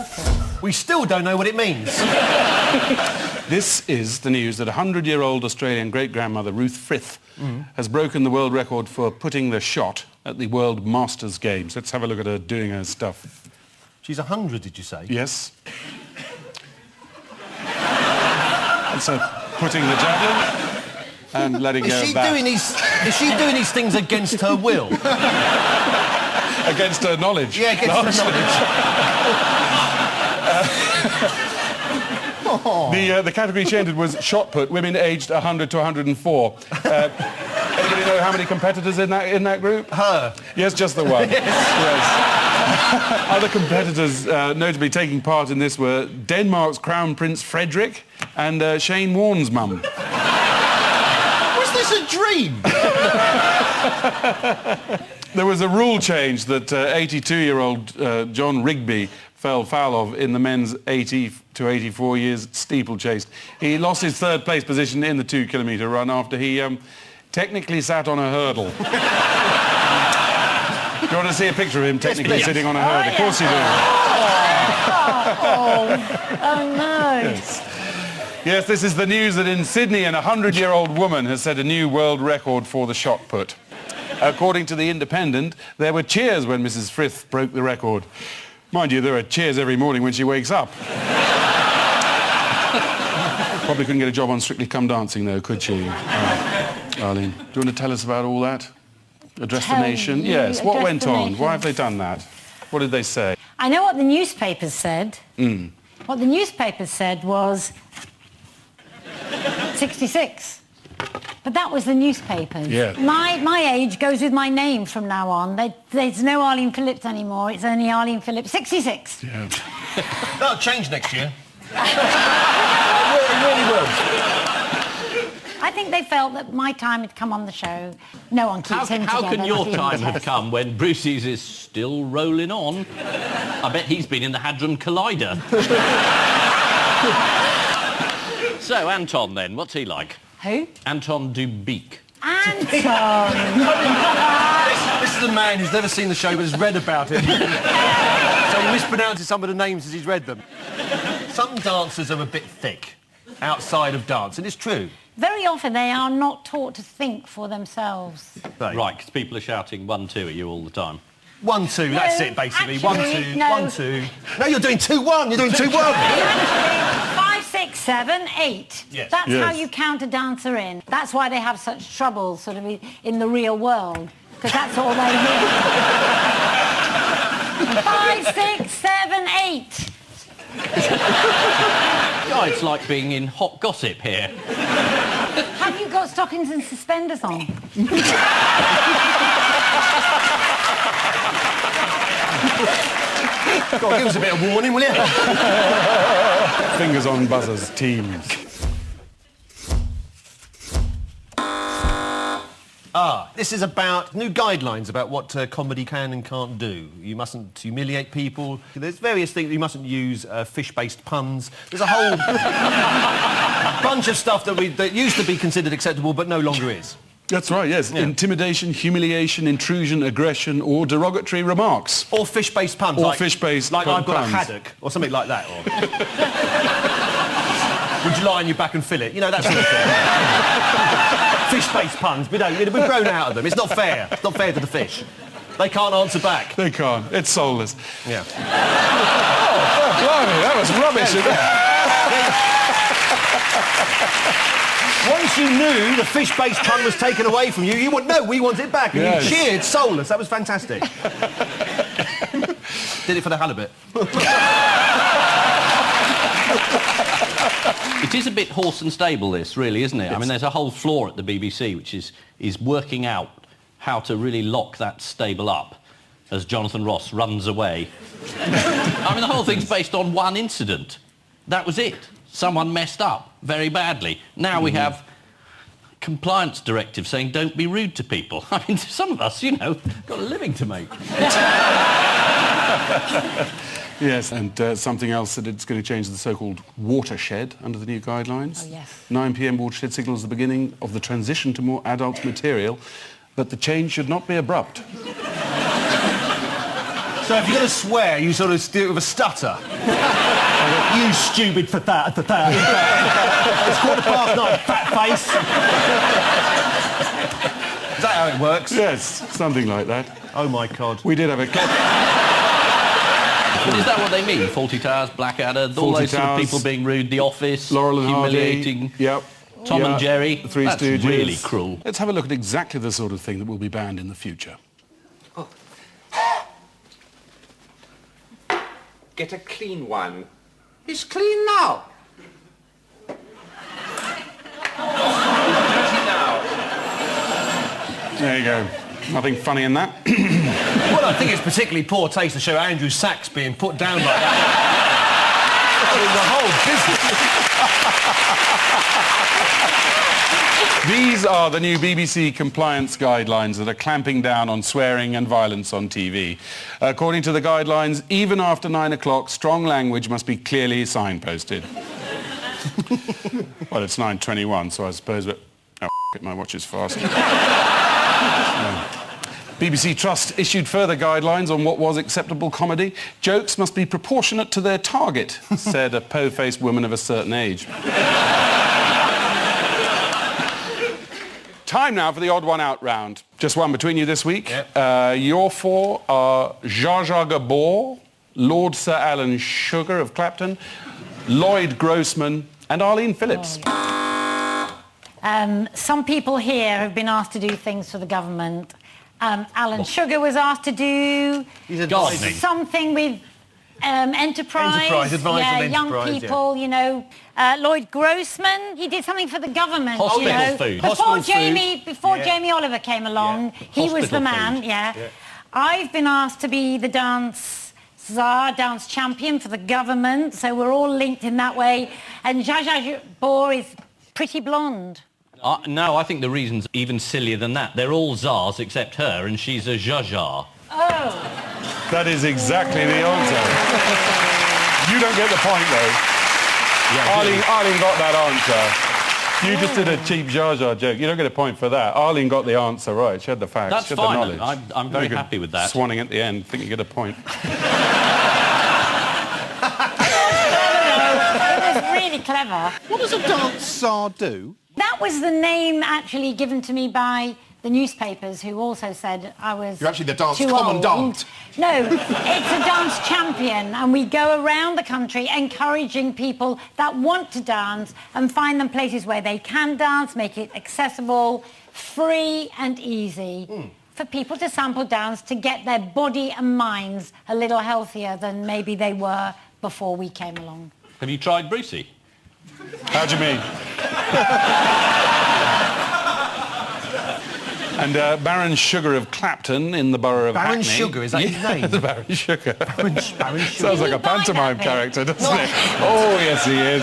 Phillips. We still don't know what it means. This is the news that 100-year-old Australian great-grandmother Ruth Frith has broken the world record for putting the shot at the World Masters Games. Let's have a look at her doing her stuff. She's 100, did you say? Yes. That's her putting the javelin and letting go of that. Is she doing these things against her will? Against her knowledge. Yeah, against her knowledge. The category she entered was shot put, women aged 100 to 104. Anybody know how many competitors in that group? Her. Yes, just the one. Yes. Other competitors notably taking part in this were Denmark's Crown Prince Frederick and Shane Warne's mum. Was this a dream? There was a rule change that 82-year-old John Rigby fell foul of in the men's 80 to 84 years steeplechase. He lost his third-place position in the 2-kilometre run after he technically sat on a hurdle. Do you want to see a picture of him technically sitting on a hurdle? Of course you do. Oh, no. Yes, this is the news that in Sydney, an 100-year-old woman has set a new world record for the shot put. According to The Independent, there were cheers when Mrs. Frith broke the record. Mind you, there are cheers every morning when she wakes up. Probably couldn't get a job on Strictly Come Dancing, though, could she? Arlene, do you want to tell us about all that? Address the Nation? Yes, what went on? Why have they done that? What did they say? I know what the newspapers said. What the newspapers said was 66. But that was the newspapers. Yeah. My age goes with my name from now on. There's no Arlene Phillips anymore. It's only Arlene Phillips 66. Yeah. That'll change next year. It really will. I think they felt that my time had come on the show. No one keeps him together. How can your time have come when Brucey's is still rolling on? I bet he's been in the Hadron Collider. So, Anton, then, what's he like? Who? Anton Dubik. Anton! This is a man who's never seen the show but has read about it. So he mispronounces some of the names as he's read them. Some dancers are a bit thick outside of dance, and it's true. Very often they are not taught to think for themselves. Right, because people are shouting 1-2 at you all the time. 1-2, that's it, basically. Actually, 1-2, no. 1-2. No, you're doing 2-1. You're doing 2-1. 5, 6, 7, 8. Yes. That's how you count a dancer in. That's why they have such trouble sort of in the real world, because that's all they hear. 5, 6, 7, 8. Oh, it's like being in hot gossip here. Have you got stockings and suspenders on? Go on, give us a bit of warning, will you? Fingers on buzzers, teams. This is about new guidelines about what comedy can and can't do. You mustn't humiliate people. There's various things. You mustn't use fish-based puns. There's a whole bunch of stuff that used to be considered acceptable but no longer is. That's right, yes. Yeah. Intimidation, humiliation, intrusion, aggression, or derogatory remarks. Or fish-based puns. Or fish-based like I've got puns. a haddock, or something like that. Or would you lie on your back and fill it? You know, that sort of thing. Fish-based puns, we've grown out of them. It's not fair. It's not fair to the fish. They can't answer back. They can't. It's soulless. Yeah. Oh, blimey, that was rubbish. Once you knew the fish-based pun was taken away from you, you would know we want it back. And you cheered soulless. That was fantastic. Did it for the halibut. It is a bit horse and stable, this, really, isn't it? I mean, there's a whole floor at the BBC which is working out how to really lock that stable up as Jonathan Ross runs away. I mean, the whole thing's based on one incident. That was it. Someone messed up very badly. Now we have compliance directive saying don't be rude to people. I mean, some of us, you know, got a living to make. Yes, and something else that it's going to change the so-called watershed under the new guidelines. Oh, yes. 9 p.m. watershed signals the beginning of the transition to more adult material, but the change should not be abrupt. So if you're going to swear, you sort of do it with a stutter. You stupid for that. It's 9:15, fat face. Is that how it works? Yes, something like that. Oh, my God. We did have a... But is that what they mean? Fawlty Towers, Blackadder, all Fawlty those sort of Towers, people being rude, The Office, Laurel and humiliating, Hardy. Yep. Tom and Jerry. The Three That's Stooges. really cruel. Let's have a look at exactly the sort of thing that will be banned in the future. Get a clean one. It's clean now. Dirty now. There you go. Nothing funny in that. Well, I think it's particularly poor taste to show Andrew Sachs being put down like that. I mean, the whole business. These are the new BBC compliance guidelines that are clamping down on swearing and violence on TV. According to the guidelines, even after 9 o'clock, strong language must be clearly signposted. Well, it's 9:21, so I suppose... Oh, it, my watch is fast. BBC Trust issued further guidelines on what was acceptable comedy. Jokes must be proportionate to their target, said a po-faced woman of a certain age. Time now for the odd one out round. Just one between you this week. Yep. Your four are Zsa Zsa Gabor, Lord Sir Alan Sugar of Clapton, Lloyd Grossman and Arlene Phillips. Some people here have been asked to do things for the government. Alan Sugar was asked to do Gardening. something with enterprise, advice on young enterprise, people, you know. Lloyd Grossman, he did something for the government. Hospital you know. food. Before Hospital Jamie Oliver came along, he was the Hospital man, food. yeah. I've been asked to be the dance czar, dance champion for the government, so we're all linked in that way. And Zsa Zsa Gabor is pretty blonde. No, I think the reason's even sillier than that. They're all czars except her, and she's a Zsa Zsa. Oh. That is exactly the answer. You don't get the point, though. Yeah, Arlene got that answer. You just did a cheap Zsa Zsa joke. You don't get a point for that. Arlene got the answer right. She had the facts. That's she had fine. the knowledge. I'm very You happy with that. Swanning at the end. Think you get a point. It was really clever. What does a dance czar do? That was the name actually given to me by the newspapers, who also said I was You're actually the dance too commandant. old. No, it's a dance champion, and we go around the country encouraging people that want to dance and find them places where they can dance, make it accessible, free and easy for people to sample dance to get their body and minds a little healthier than maybe they were before we came along. Have you tried Brucey? How do you mean? And Baron Sugar of Clapton in the borough of Baron Hackney. Sugar, is that his name? The Baron Sugar. Baron Sugar. Sounds like Did a he buy pantomime that bit? character, doesn't it? Oh, yes, he is.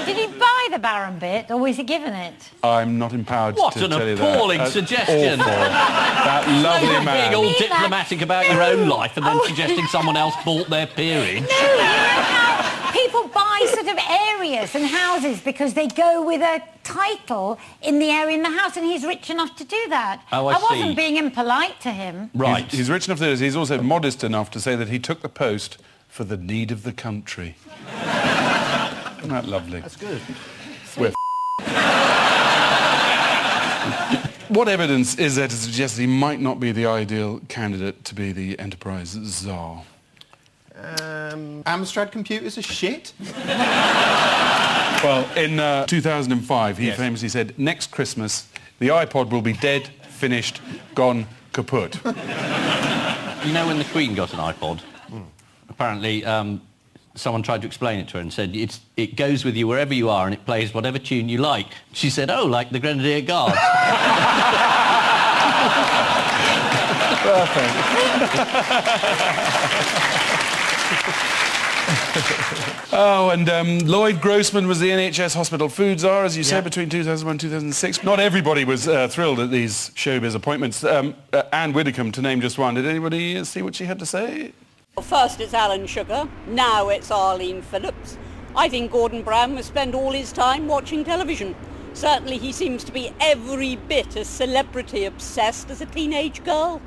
Did he buy the Baron bit, or was he given it? I'm not empowered What to an tell you that. appalling That's suggestion. awful. That lovely Being man. all mean that. diplomatic about your own life and then suggesting someone else bought their peerage. No, you know how people buy sort of areas and houses because they go with a title in the area in the house, and he's rich enough to do that. Oh, I wasn't see. being impolite to him. Right. He's rich enough to do this. He's also modest enough to say that he took the post for the need of the country. Isn't that lovely? That's good. We're What evidence is there to suggest that he might not be the ideal candidate to be the enterprise czar? Amstrad computers are shit. Well, in 2005, he famously said, next Christmas, the iPod will be dead, finished, gone, kaput. You know when the Queen got an iPod? Apparently, someone tried to explain it to her and said, it goes with you wherever you are and it plays whatever tune you like. She said, oh, like the Grenadier Guards. Perfect. Oh, and Lloyd Grossman was the NHS hospital food czar, as you said, between 2001 and 2006. Not everybody was thrilled at these showbiz appointments. Anne Widdecombe, to name just one. Did anybody see what she had to say? Well, first it's Alan Sugar, now it's Arlene Phillips. I think Gordon Brown must spend all his time watching television. Certainly he seems to be every bit as celebrity-obsessed as a teenage girl.